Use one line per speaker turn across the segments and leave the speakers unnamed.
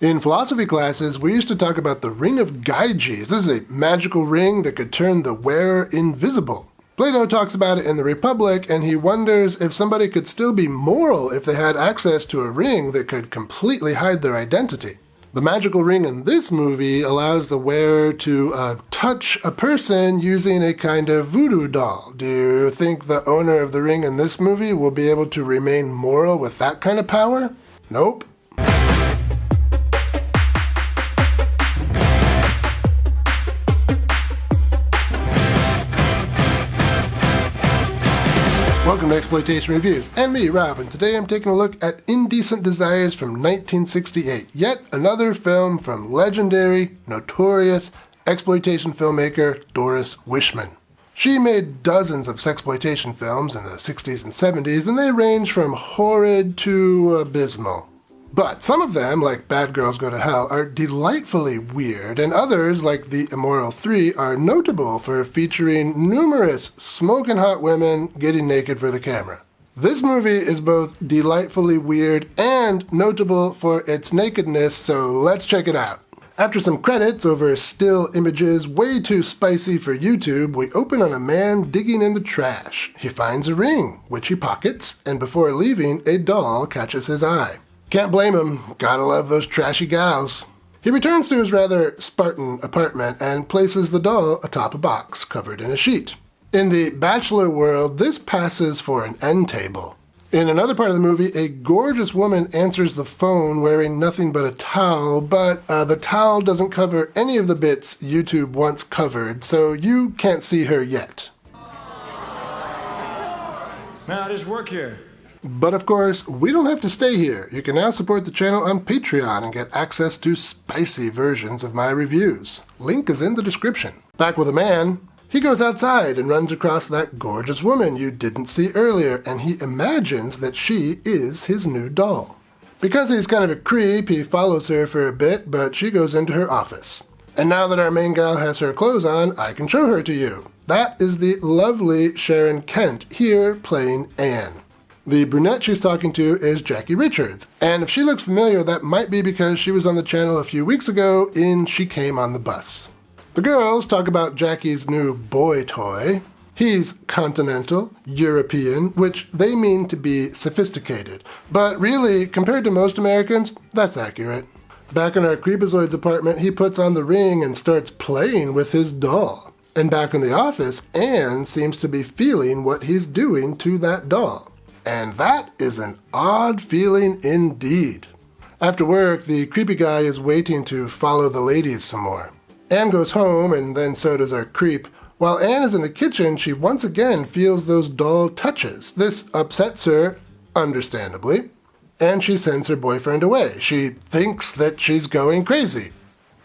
In philosophy classes, we used to talk about the ring of Gyges. This is a magical ring that could turn the wearer invisible. Plato talks about it in the Republic, and he wonders if somebody could still be moral if they had access to a ring that could completely hide their identity. The magical ring in this movie allows the wearer to touch a person using a kind of voodoo doll. Do you think the owner of the ring in this movie will be able to remain moral with that kind of power? Nope. Welcome to Exploitation Reviews, and me, Rob, and today I'm taking a look at Indecent Desires from 1968, yet another film from legendary, notorious exploitation filmmaker Doris Wishman. She made dozens of sexploitation films in the 60s and 70s, and they range from horrid to abysmal. But some of them, like Bad Girls Go to Hell, are delightfully weird, and others, like The Immoral Three, are notable for featuring numerous smoking hot women getting naked for the camera. This movie is both delightfully weird and notable for its nakedness, so let's check it out. After some credits over still images way too spicy for YouTube, we open on a man digging in the trash. He finds a ring, which he pockets, and before leaving, a doll catches his eye. Can't blame him, gotta love those trashy gals. He returns to his rather Spartan apartment and places the doll atop a box covered in a sheet. In the bachelor world, this passes for an end table. In another part of the movie, a gorgeous woman answers the phone wearing nothing but a towel, but the towel doesn't cover any of the bits YouTube once covered, so you can't see her yet.
Man, I just work here.
But of course, we don't have to stay here. You can now support the channel on Patreon and get access to spicy versions of my reviews. Link is in the description. Back with a man, he goes outside and runs across that gorgeous woman you didn't see earlier, and he imagines that she is his new doll. Because he's kind of a creep, he follows her for a bit, but she goes into her office. And now that our main gal has her clothes on, I can show her to you. That is the lovely Sharon Kent, here playing Anne. The brunette she's talking to is Jackie Richards, and if she looks familiar, that might be because she was on the channel a few weeks ago in She Came on the Bus. The girls talk about Jackie's new boy toy. He's continental, European, which they mean to be sophisticated. But really, compared to most Americans, that's accurate. Back in our Creepazoid's apartment, he puts on the ring and starts playing with his doll. And back in the office, Anne seems to be feeling what he's doing to that doll. And that is an odd feeling indeed. After work, the creepy guy is waiting to follow the ladies some more. Anne goes home, and then so does our creep. While Anne is in the kitchen, she once again feels those doll touches. This upsets her, understandably, and she sends her boyfriend away. She thinks that she's going crazy,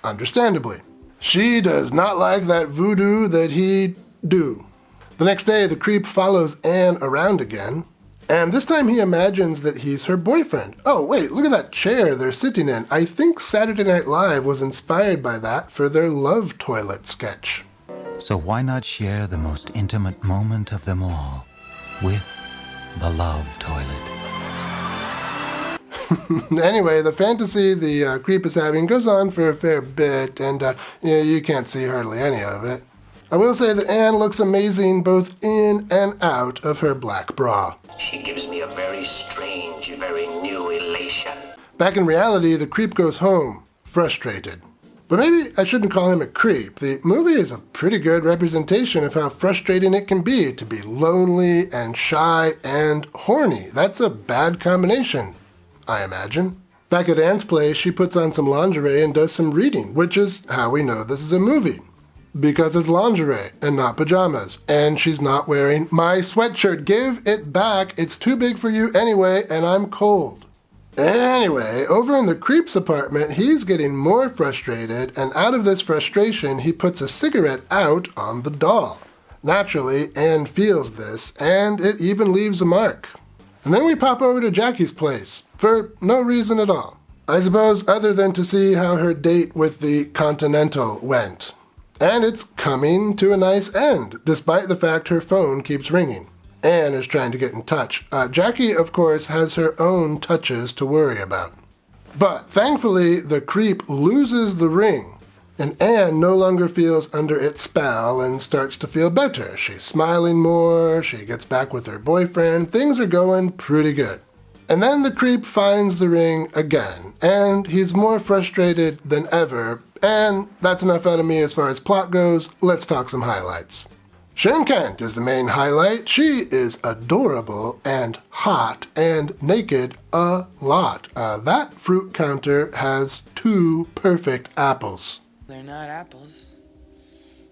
understandably. She does not like that voodoo that he do. The next day, the creep follows Anne around again. And this time he imagines that he's her boyfriend. Oh, wait, look at that chair they're sitting in. I think Saturday Night Live was inspired by that for their love toilet sketch.
So why not share the most intimate moment of them all with the love toilet?
Anyway, the fantasy the creep is having goes on for a fair bit, and you can't see hardly any of it. I will say that Anne looks amazing both in and out of her black bra.
She gives me a very strange, very new elation.
Back in reality, the creep goes home, frustrated. But maybe I shouldn't call him a creep. The movie is a pretty good representation of how frustrating it can be to be lonely and shy and horny. That's a bad combination, I imagine. Back at Anne's place, she puts on some lingerie and does some reading, which is how we know this is a movie. Because it's lingerie and not pajamas, and she's not wearing my sweatshirt. Give it back. It's too big for you anyway, and I'm cold. Anyway, over in the creep's apartment, he's getting more frustrated, and out of this frustration, he puts a cigarette out on the doll. Naturally, Anne feels this, and it even leaves a mark. And then we pop over to Jackie's place, for no reason at all. I suppose other than to see how her date with the Continental went. And it's coming to a nice end, despite the fact her phone keeps ringing. Anne is trying to get in touch. Jackie, of course, has her own touches to worry about. But thankfully, the creep loses the ring, and Anne no longer feels under its spell and starts to feel better. She's smiling more, she gets back with her boyfriend, things are going pretty good. And then the creep finds the ring again, and he's more frustrated than ever, and that's enough out of me as far as plot goes. Let's talk some highlights. Sharon Kent is the main highlight. She is adorable and hot and naked a lot. That fruit counter has 2 perfect apples.
They're not apples,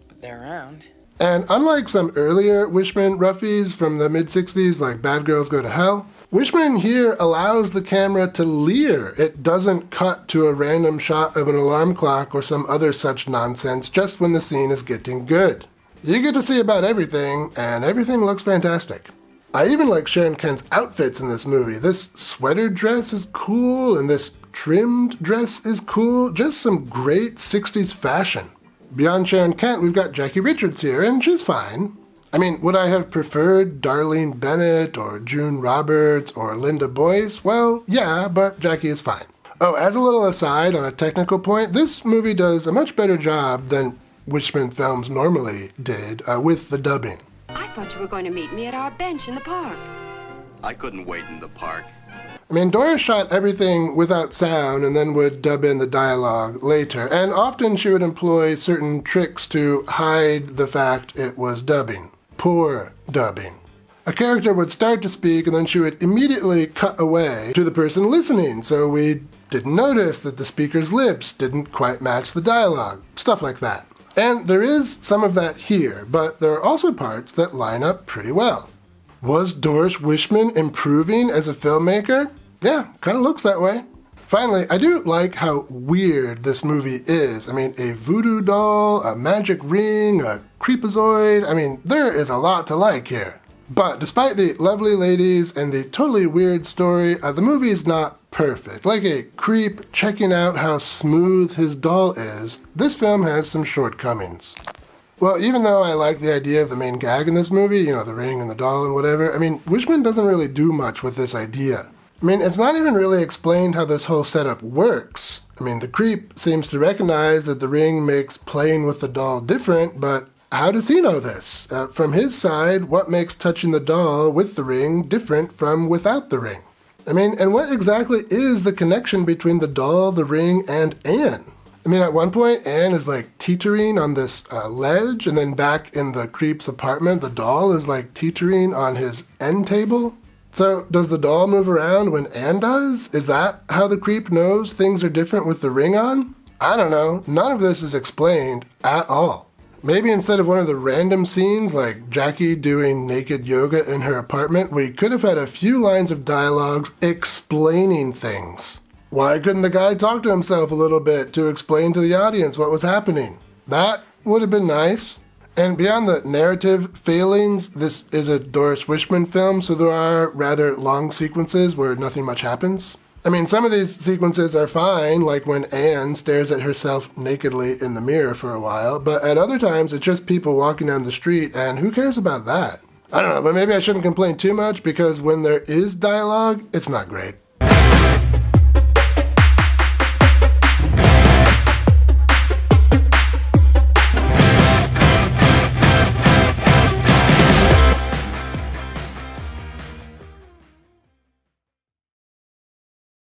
but they're round.
And unlike some earlier Wishman roughies from the mid-60s like Bad Girls Go to Hell, Wishman here allows the camera to leer. It doesn't cut to a random shot of an alarm clock or some other such nonsense just when the scene is getting good. You get to see about everything, and everything looks fantastic. I even like Sharon Kent's outfits in this movie. This sweater dress is cool, and this trimmed dress is cool. Just some great 60s fashion. Beyond Sharon Kent, we've got Jackie Richards here, and she's fine. I mean, would I have preferred Darlene Bennett, or June Roberts, or Linda Boyce? Well, yeah, but Jackie is fine. Oh, as a little aside on a technical point, this movie does a much better job than Wishman films normally did with the dubbing.
I thought you were going to meet me at our bench in the park.
I couldn't wait in the park.
I mean, Doris shot everything without sound and then would dub in the dialogue later, and often she would employ certain tricks to hide the fact it was dubbing. Poor dubbing. A character would start to speak and then she would immediately cut away to the person listening, so we didn't notice that the speaker's lips didn't quite match the dialogue. Stuff like that. And there is some of that here, but there are also parts that line up pretty well. Was Doris Wishman improving as a filmmaker? Yeah, kind of looks that way. Finally, I do like how weird this movie is. I mean, a voodoo doll, a magic ring, a creepazoid. I mean, there is a lot to like here. But despite the lovely ladies and the totally weird story, the movie is not perfect. Like a creep checking out how smooth his doll is, this film has some shortcomings. Well, even though I like the idea of the main gag in this movie, you know, the ring and the doll and whatever, I mean, Wishman doesn't really do much with this idea. I mean, it's not even really explained how this whole setup works. I mean, the creep seems to recognize that the ring makes playing with the doll different, but how does he know this? From his side, what makes touching the doll with the ring different from without the ring? I mean, and what exactly is the connection between the doll, the ring, and Anne? I mean, at one point, Anne is like teetering on this ledge, and then back in the creep's apartment, the doll is like teetering on his end table. So, does the doll move around when Anne does? Is that how the creep knows things are different with the ring on? I don't know. None of this is explained at all. Maybe instead of one of the random scenes like Jackie doing naked yoga in her apartment, we could have had a few lines of dialogues explaining things. Why couldn't the guy talk to himself a little bit to explain to the audience what was happening? That would have been nice. And beyond the narrative failings, this is a Doris Wishman film, so there are rather long sequences where nothing much happens. I mean, some of these sequences are fine, like when Anne stares at herself nakedly in the mirror for a while, but at other times it's just people walking down the street, and who cares about that? I don't know, but maybe I shouldn't complain too much, because when there is dialogue, it's not great.